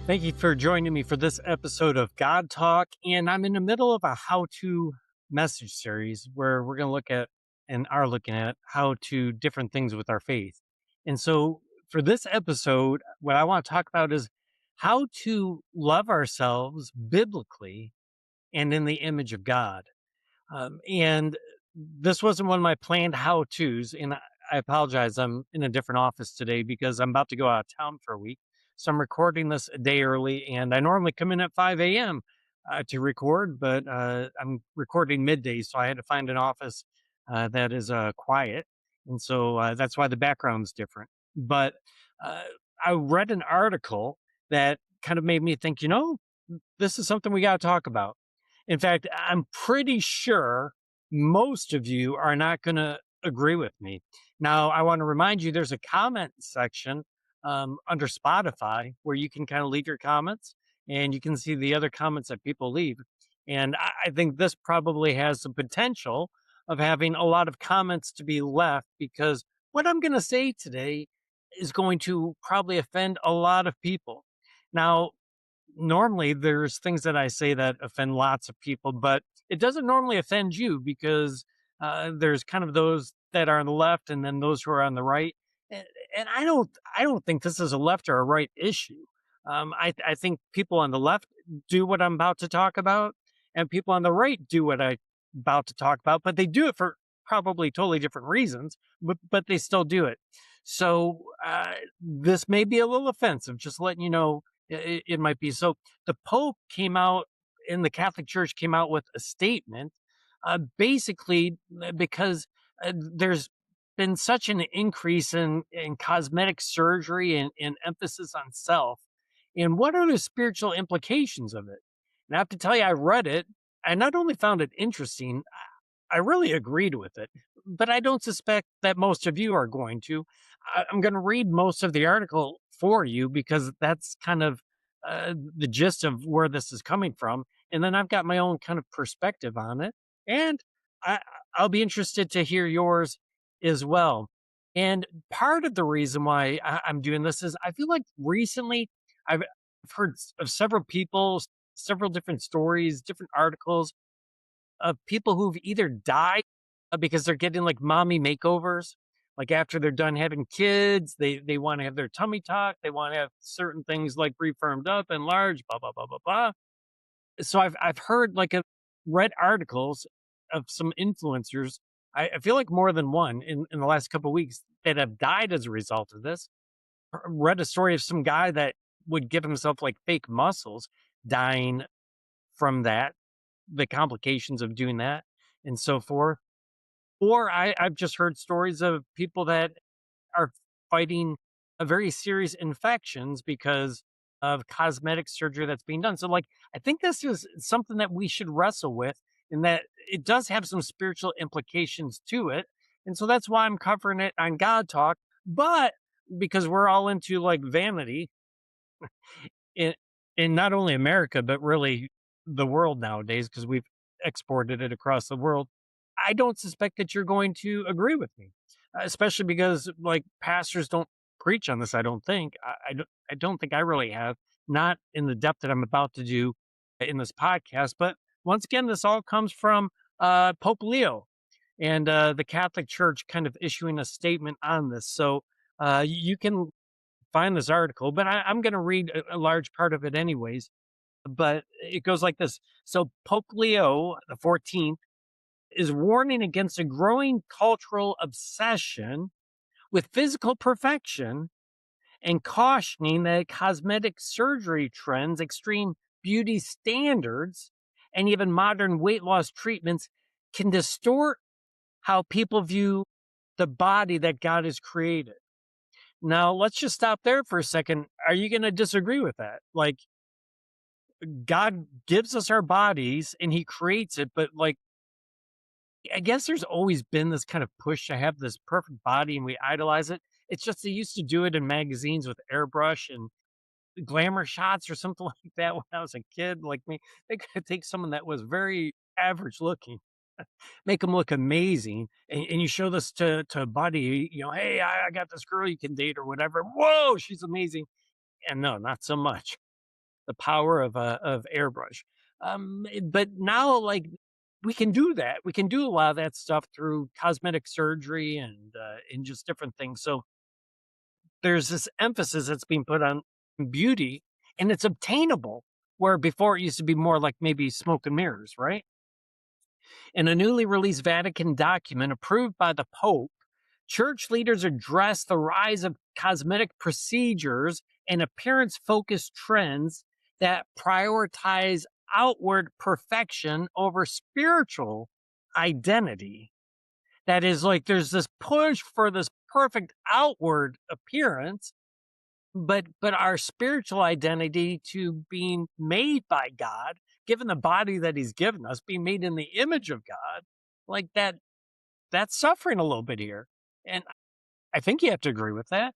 Thank you for joining me for this episode of God Talk. And I'm in the middle of a how to message series where we're going to look at and are looking at how to different things with our faith. And so for this episode, what I want to talk about is how to love ourselves biblically and in the image of God. And this wasn't one of my planned how to's. And I apologize. I'm in a different office today because I'm about to go out of town for a week. So I'm recording this a day early. And I normally come in at 5 a.m. To record, but I'm recording midday. So I had to find an office that is quiet. And so that's why the background's different. But uh, I read an article that kind of made me think, this is something we got to talk about. In fact, I'm pretty sure most of you are not going to agree with me. Now, I want to remind you there's a comment section under Spotify where you can kind of leave your comments and you can see the other comments that people leave. And I think this probably has the potential of having a lot of comments to be left because what I'm going to say today is going to probably offend a lot of people. Now, normally there's things that I say that offend lots of people, but it doesn't normally offend you because there's kind of those that are on the left and then those who are on the right. And, and I don't think this is a left or a right issue. I think people on the left do what I'm about to talk about, and people on the right do what I'm about to talk about, but they do it for probably totally different reasons, but they still do it. So this may be a little offensive, just letting you know it might be. So the Pope came out in the Catholic Church came out with a statement, basically because there's been such an increase in cosmetic surgery and emphasis on self. And what are the spiritual implications of it? And I have to tell you, I read it. I not only found it interesting, I really agreed with it, but I don't suspect that most of you are going to. I'm going to read most of the article for you because that's kind of the gist of where this is coming from. And then I've got my own kind of perspective on it. And I, I'll be interested to hear yours as well. And part of the reason why I'm doing this is I feel like recently I've heard of several people, several different stories, different articles of people who've either died because they're getting like mommy makeovers. Like after they're done having kids, they want to have their tummy tucked. They want to have certain things like refirmed up, enlarged, blah blah blah blah blah. So I've heard read articles of some influencers. I feel like more than one in the last couple of weeks that have died as a result of this. Read a story of some guy that would give himself like fake muscles, dying from that, the complications of doing that, and so forth. Or I've just heard stories of people that are fighting a very serious infections because of cosmetic surgery that's being done. So, like, I think this is something that we should wrestle with, in that it does have some spiritual implications to it. And so that's why I'm covering it on God Talk. But because we're all into like vanity in in not only America, but really the world nowadays, because we've exported it across the world. I don't suspect that you're going to agree with me, especially because like pastors don't preach on this. I don't think. I don't think I really have, not in the depth that I'm about to do in this podcast. But once again, this all comes from Pope Leo and the Catholic Church kind of issuing a statement on this. So you can find this article, but I'm going to read a large part of it anyways. But it goes like this. So Pope Leo the 14th is warning against a growing cultural obsession with physical perfection and cautioning that cosmetic surgery trends, extreme beauty standards, and even modern weight loss treatments can distort how people view the body that God has created. Now, let's just stop there for a second. Are you going to disagree with that? Like, God gives us our bodies and he creates it, but like, I guess there's always been this kind of push to have this perfect body and we idolize it. It's just they used to do it in magazines with airbrush and glamour shots or something like that when I was a kid. Like me, they could take someone that was very average looking, make them look amazing, and you show this to a buddy, hey, I got this girl you can date or whatever. Whoa, she's amazing. And no, not so much. the power of airbrush. But now, like, we can do that. We can do a lot of that stuff through cosmetic surgery and just different things. So there's this emphasis that's being put on beauty, and it's obtainable, where before it used to be more like maybe smoke and mirrors, right? In a newly released Vatican document approved by the Pope, church leaders address the rise of cosmetic procedures and appearance focused trends that prioritize outward perfection over spiritual identity. That is, like, there's this push for this perfect outward appearance, but our spiritual identity to being made by God, given the body that He's given us, being made in the image of God, like that's suffering a little bit here. And I think you have to agree with that.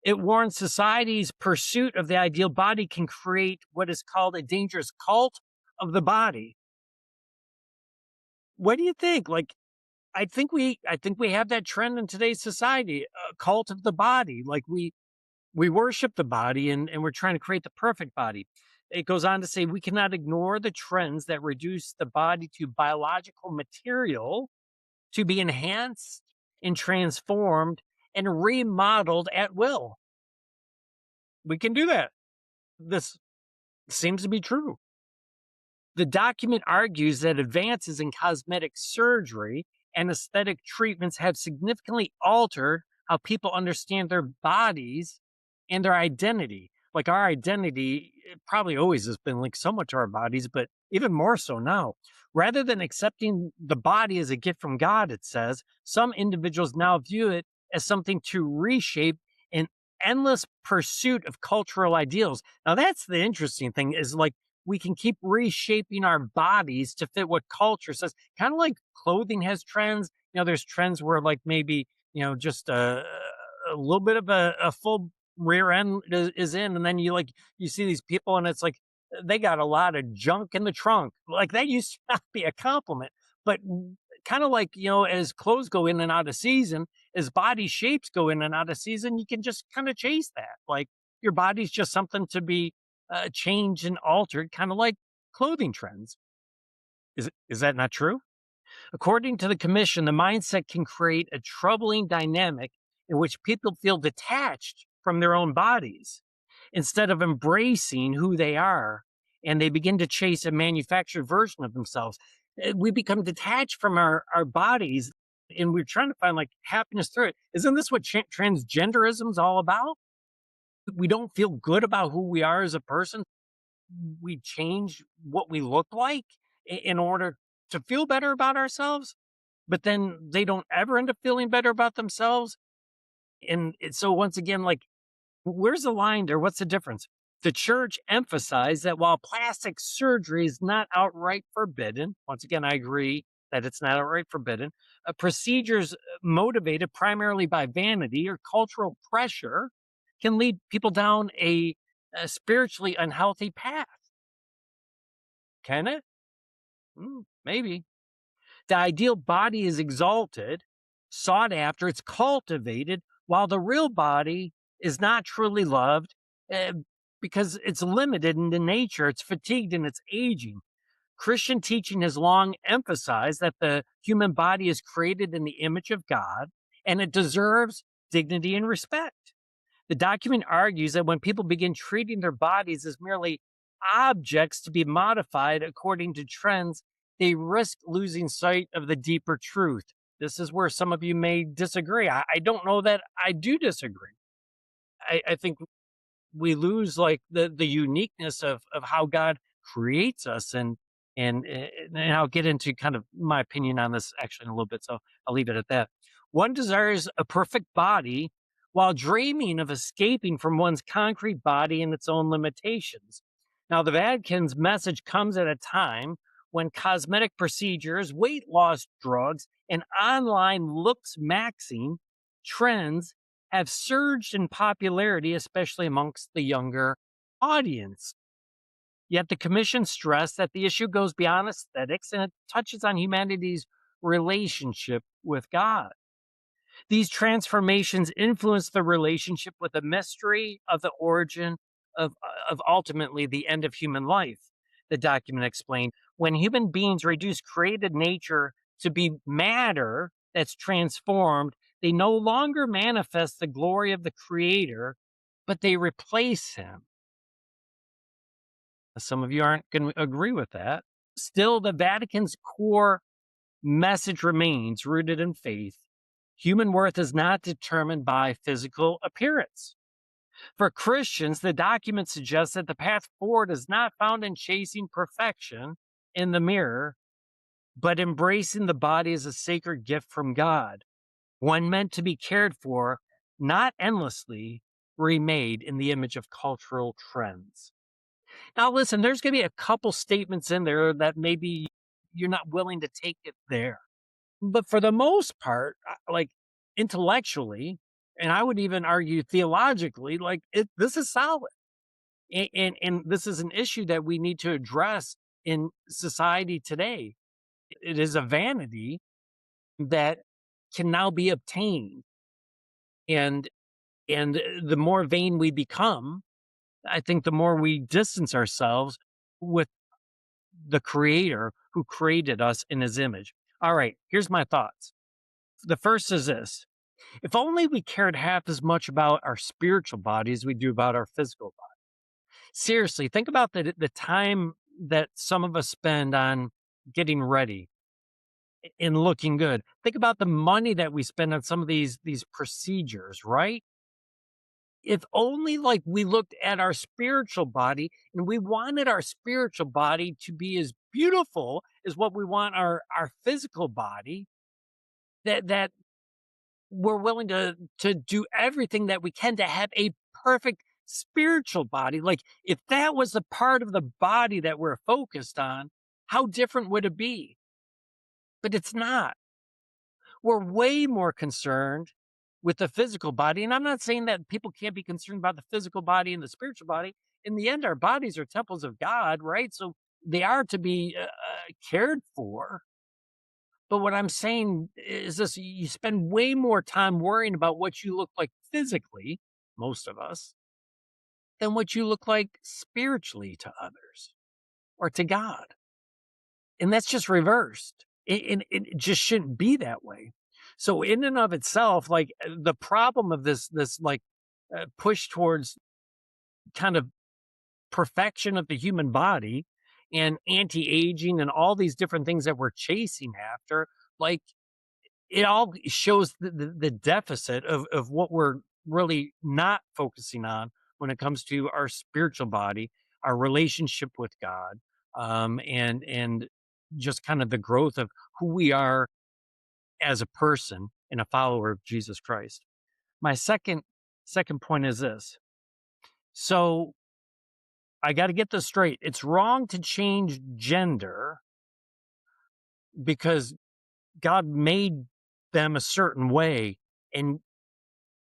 It warns society's pursuit of the ideal body can create what is called a dangerous cult of the body. What do you think? Like, I think we have that trend in today's society, a cult of the body. Like, we worship the body, and we're trying to create the perfect body. It goes on to say we cannot ignore the trends that reduce the body to biological material to be enhanced and transformed and remodeled at will. We can do that. This seems to be true. The document argues that advances in cosmetic surgery and aesthetic treatments have significantly altered how people understand their bodies and their identity. Like, our identity, it probably always has been linked somewhat to our bodies, but even more so now. Rather than accepting the body as a gift from God, it says, some individuals now view it as something to reshape an endless pursuit of cultural ideals. Now, that's the interesting thing, is like, we can keep reshaping our bodies to fit what culture says. Kind of like clothing has trends. There's trends where, like, maybe, just a little bit of a full rear end is in, and then you see these people, and it's like they got a lot of junk in the trunk. Like, that used to not be a compliment, but kind of like, as clothes go in and out of season, as body shapes go in and out of season, you can just kind of chase that. Like, your body's just something to be changed and altered, kind of like clothing trends. Is that not true? According to the commission, the mindset can create a troubling dynamic in which people feel detached from their own bodies instead of embracing who they are, and they begin to chase a manufactured version of themselves. We become detached from our bodies, and we're trying to find, like, happiness through it. Isn't this what transgenderism is all about? We don't feel good about who we are as a person. We change what we look like in order to feel better about ourselves, but then they don't ever end up feeling better about themselves. And so, once again, like, where's the line there? What's the difference? The church emphasized that while plastic surgery is not outright forbidden, once again, I agree that it's not outright forbidden, procedures motivated primarily by vanity or cultural pressure can lead people down a spiritually unhealthy path. Can it? Maybe. The ideal body is exalted, sought after, it's cultivated, while the real body is not truly loved, uh, because it's limited in the nature, it's fatigued and it's aging. Christian teaching has long emphasized that the human body is created in the image of God and it deserves dignity and respect. The document argues that when people begin treating their bodies as merely objects to be modified according to trends, they risk losing sight of the deeper truth. This is where some of you may disagree. I don't know that I do disagree. I think we lose, like, the uniqueness of how God creates us, and I'll get into kind of my opinion on this actually in a little bit, so I'll leave it at that. One desires a perfect body while dreaming of escaping from one's concrete body and its own limitations. Now, the Vatican's message comes at a time when cosmetic procedures, weight loss drugs, and online looks maxing trends have surged in popularity, especially amongst the younger audience. Yet the commission stressed that the issue goes beyond aesthetics and it touches on humanity's relationship with God. These transformations influence the relationship with the mystery of the origin of ultimately the end of human life. The document explained when human beings reduce created nature to be matter that's transformed, they no longer manifest the glory of the creator, but they replace him. Some of you aren't going to agree with that. Still, the Vatican's core message remains rooted in faith. Human worth is not determined by physical appearance. For Christians, the document suggests that the path forward is not found in chasing perfection in the mirror, but embracing the body as a sacred gift from God, one meant to be cared for, not endlessly remade in the image of cultural trends. Now, listen, there's going to be a couple statements in there that maybe you're not willing to take it there. But for the most part, like intellectually, and I would even argue theologically, like this is solid. And this is an issue that we need to address in society today. It is a vanity that can now be obtained. And the more vain we become, I think the more we distance ourselves with the creator who created us in his image. All right, here's my thoughts. The first is this: if only we cared half as much about our spiritual body as we do about our physical body. Seriously, think about the time that some of us spend on getting ready and looking good. Think about the money that we spend on some of these procedures, right? If only like we looked at our spiritual body and we wanted our spiritual body to be as beautiful as what we want our physical body, that we're willing to do everything that we can to have a perfect spiritual body. Like if that was the part of the body that we're focused on, how different would it be? But it's not. We're way more concerned with the physical body. And I'm not saying that people can't be concerned about the physical body and the spiritual body. In the end, our bodies are temples of God, right? So they are to be cared for. But what I'm saying is this: you spend way more time worrying about what you look like physically, most of us, than what you look like spiritually to others or to God. And that's just reversed. It just shouldn't be that way. So in and of itself, like the problem of this like push towards kind of perfection of the human body and anti-aging and all these different things that we're chasing after, like it all shows the deficit of what we're really not focusing on when it comes to our spiritual body, our relationship with God, and just kind of the growth of who we are as a person and a follower of Jesus Christ. My second point is this. So I got to get this straight. It's wrong to change gender because God made them a certain way and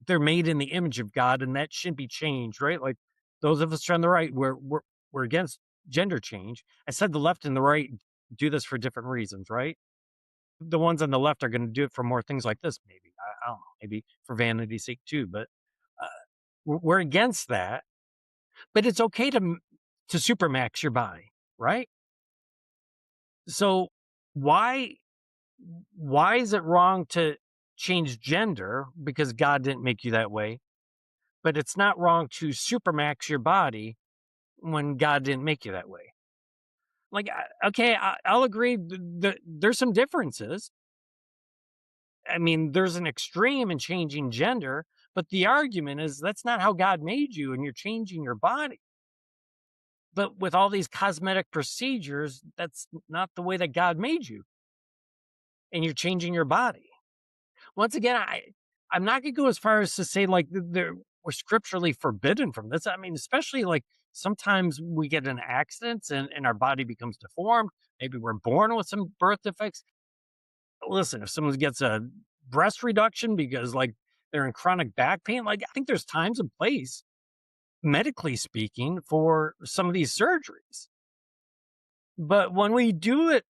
they're made in the image of God, and that shouldn't be changed, right? Like those of us on the right, we're against gender change. I said the left and the right do this for different reasons, right? The ones on the left are going to do it for more things like this, maybe. I don't know, maybe for vanity's sake too. But uh, we're against that. But it's okay to supermax your body, right? So why why is it wrong to change gender because God didn't make you that way? But it's not wrong to supermax your body when God didn't make you that way. Like, okay, I'll agree. There's some differences. I mean, there's an extreme in changing gender, but the argument is that's not how God made you, and you're changing your body. But with all these cosmetic procedures, that's not the way that God made you, and you're changing your body. Once again, I'm not going to go as far as to say like we're scripturally forbidden from this. I mean, especially like sometimes we get in accidents and our body becomes deformed. Maybe we're born with some birth defects. Listen, if someone gets a breast reduction because like they're in chronic back pain, like I think there's times and place, medically speaking, for some of these surgeries. But when we do it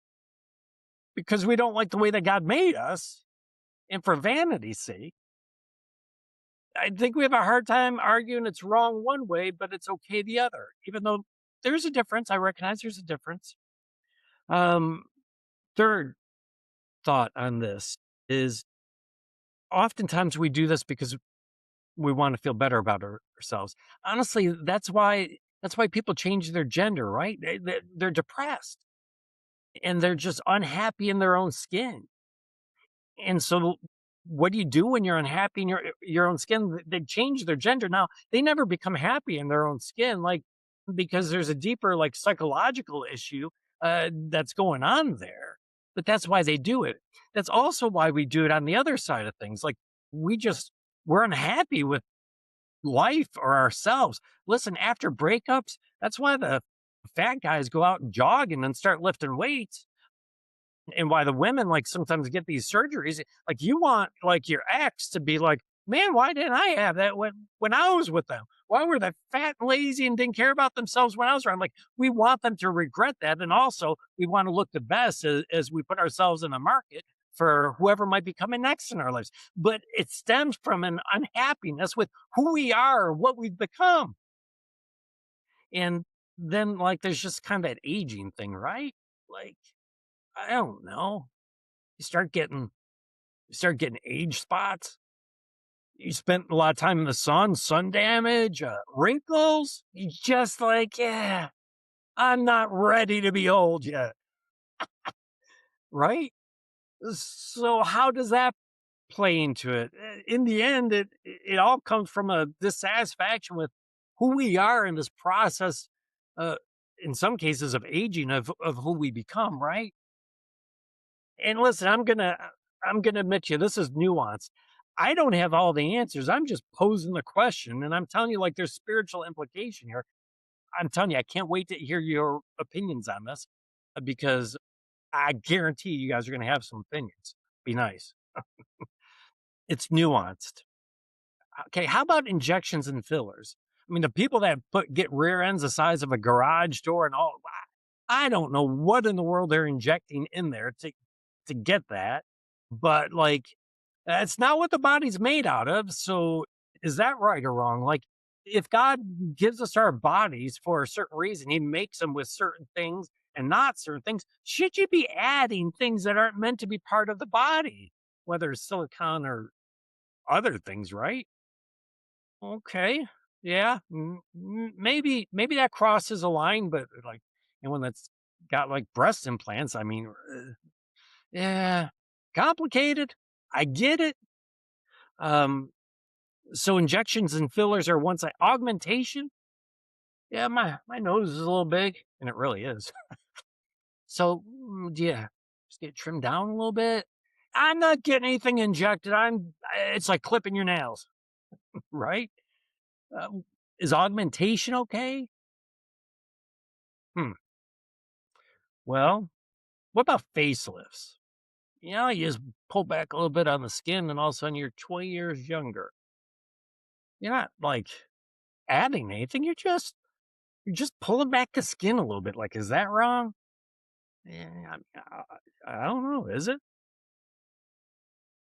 because we don't like the way that God made us and for vanity's sake, I think we have a hard time arguing it's wrong one way, but it's okay the other, even though there's a difference. I recognize there's a difference. Um, Third thought on this is oftentimes we do this because we want to feel better about ourselves. Honestly, that's why people change their gender, right? They're depressed and they're just unhappy in their own skin. And so what do you do when you're unhappy in your own skin? They change their gender. Now, they never become happy in their own skin, like because there's a deeper like psychological issue that's going on there. But that's why they do it. That's also why we do it on the other side of things. Like we just we're unhappy with life or ourselves. Listen, after breakups, that's why the fat guys go out and jog and then start lifting weights, and why the women like sometimes get these surgeries. Like you want like your ex to be like, man, why didn't I have that when I was with them? Why were they fat and lazy and didn't care about themselves when I was around? Like we want them to regret that, and also we want to look the best as we put ourselves in the market for whoever might be coming next in our lives. But it stems from an unhappiness with who we are, what we've become, and then like there's just kind of that aging thing, right? Like I don't know. You start getting age spots. You spent a lot of time in the sun damage, wrinkles. You just like, yeah, I'm not ready to be old yet, right? So how does that play into it? In the end, it all comes from a dissatisfaction with who we are in this process. Uh, in some cases of aging of who we become, right? And listen, I'm gonna admit to you, this is nuanced. I don't have all the answers. I'm just posing the question, and I'm telling you, like, there's spiritual implication here. I'm telling you, I can't wait to hear your opinions on this because I guarantee you guys are gonna have some opinions. Be nice. It's nuanced. Okay, how about injections and fillers? I mean, the people that get rear ends the size of a garage door and all, I don't know what in the world they're injecting in there to get that, but like that's not what the body's made out of. So is that right or wrong? Like if God gives us our bodies for a certain reason, he makes them with certain things and not certain things, should you be adding things that aren't meant to be part of the body, whether it's silicone or other things, right? Okay. Yeah. Maybe that crosses a line, but like anyone that's got like breast implants, I mean, yeah, complicated. I get it. Um, so injections and fillers are one side. Augmentation, yeah, my nose is a little big, and it really is. So yeah, just get trimmed down a little bit. I'm not getting anything injected. It's like clipping your nails, right? Uh, is augmentation okay? Hmm. Well, what about facelifts? You know, you just pull back a little bit on the skin, and all of a sudden you're 20 years younger. You're not like adding anything. You're just pulling back the skin a little bit. Like, is that wrong? Yeah, I don't know. Is it?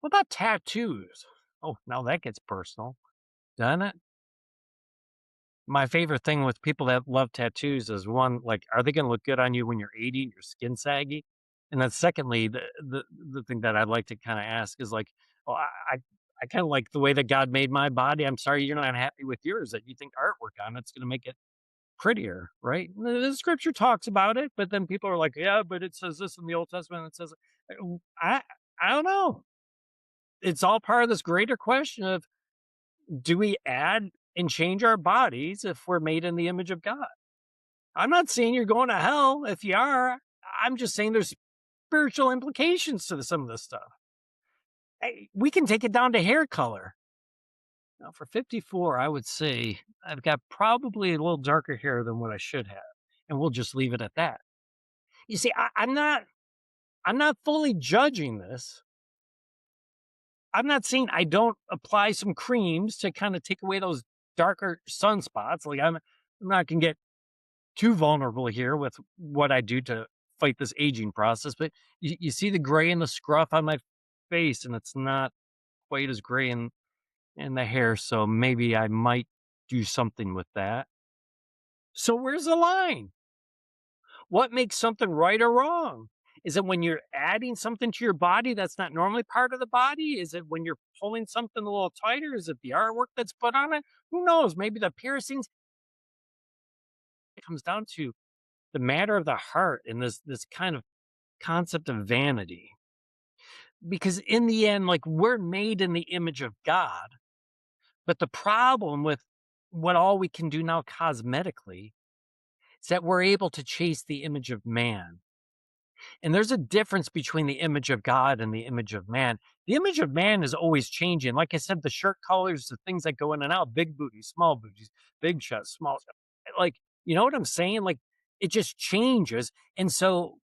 What about tattoos? Oh, now that gets personal, doesn't it? My favorite thing with people that love tattoos is one, like, are they going to look good on you when you're 80, your skin saggy? And then secondly, the thing that I'd like to kind of ask is like, oh, I kind of like the way that God made my body. I'm sorry you're not happy with yours. That you think artwork on it's going to make it prettier, right? The scripture talks about it, but then people are like, "Yeah, but it says this in the Old Testament, it says" I I don't know. It's all part of this greater question of, do we add and change our bodies if we're made in the image of God? I'm not saying you're going to hell if you are. I'm just saying there's spiritual implications to some of this stuff. Hey, we can take it down to hair color. Now, for 54, I would say I've got probably a little darker hair than what I should have, and we'll just leave it at that. You see, I'm not fully judging this. I'm not saying I don't apply some creams to kind of take away those darker sunspots. Like I'm not gonna get too vulnerable here with what I do to fight this aging process, but you see the gray and the scruff on my face, and it's not quite as gray and the hair, so maybe I might do something with that. So where's the line? What makes something right or wrong? Is it when you're adding something to your body that's not normally part of the body? Is it when you're pulling something a little tighter? Is it the artwork that's put on it? Who knows? Maybe the piercings. It comes down to the matter of the heart and this kind of concept of vanity. Because in the end, like, we're made in the image of God, but the problem with what all we can do now cosmetically is that we're able to chase the image of man. And there's a difference between the image of God and the image of man. The image of man is always changing. Like I said, the shirt colors, the things that go in and out, big booties, small booties, big chest, small chest. Like, you know what I'm saying? Like, it just changes. And so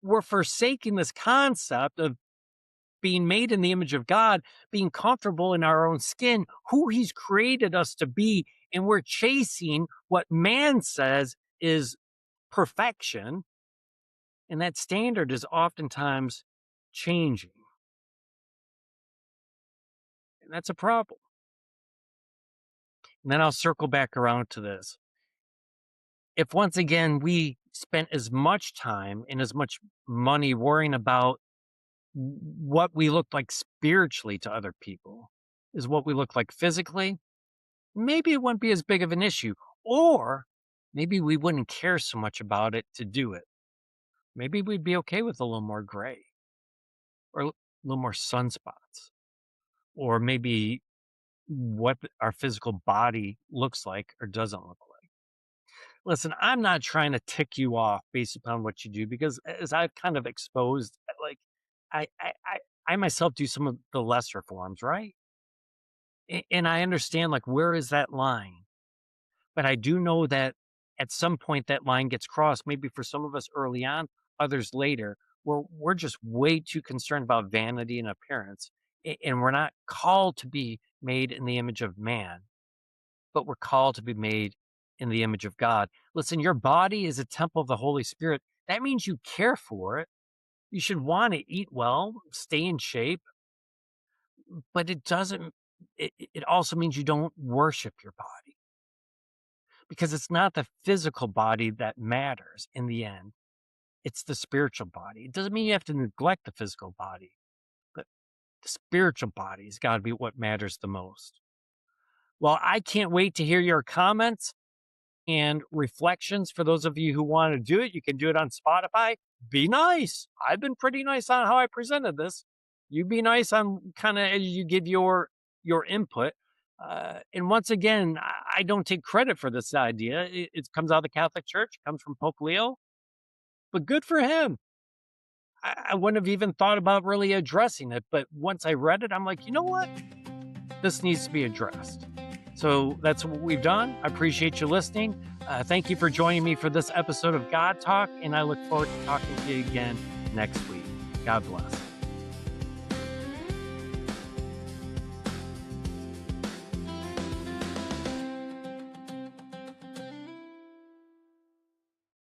we're forsaking this concept of being made in the image of God, being comfortable in our own skin, who He's created us to be. And we're chasing what man says is perfection. And that standard is oftentimes changing. And that's a problem. And then I'll circle back around to this. If once again we spent as much time and as much money worrying about what we look like spiritually to other people is what we look like physically, maybe it wouldn't be as big of an issue. Or maybe we wouldn't care so much about it to do it. Maybe we'd be okay with a little more gray or a little more sunspots, or maybe what our physical body looks like or doesn't look like. Listen, I'm not trying to tick you off based upon what you do, because as I've kind of exposed, like, I myself do some of the lesser forms, right? And I understand, like, where is that line? But I do know that at some point that line gets crossed, maybe for some of us early on, others later, where we're just way too concerned about vanity and appearance. And we're not called to be made in the image of man, but we're called to be made in the image of God. Listen, your body is a temple of the Holy Spirit. That means you care for it. You should want to eat well, stay in shape, but it doesn't, it also means you don't worship your body, because it's not the physical body that matters in the end. It's the spiritual body. It doesn't mean you have to neglect the physical body, but the spiritual body's got to be what matters the most. Well, I can't wait to hear your comments and reflections. For those of you who want to do it, you can do it on Spotify. Be nice. I've been pretty nice on how I presented this. You be nice on kind of as you give your input. And once again, I don't take credit for this idea. It comes out of the Catholic Church, comes from Pope Leo, but good for him. I wouldn't have even thought about really addressing it, but once I read it, I'm like, you know what? This needs to be addressed. So that's what we've done. I appreciate you listening. Thank you for joining me for this episode of God Talk, and I look forward to talking to you again next week. God bless.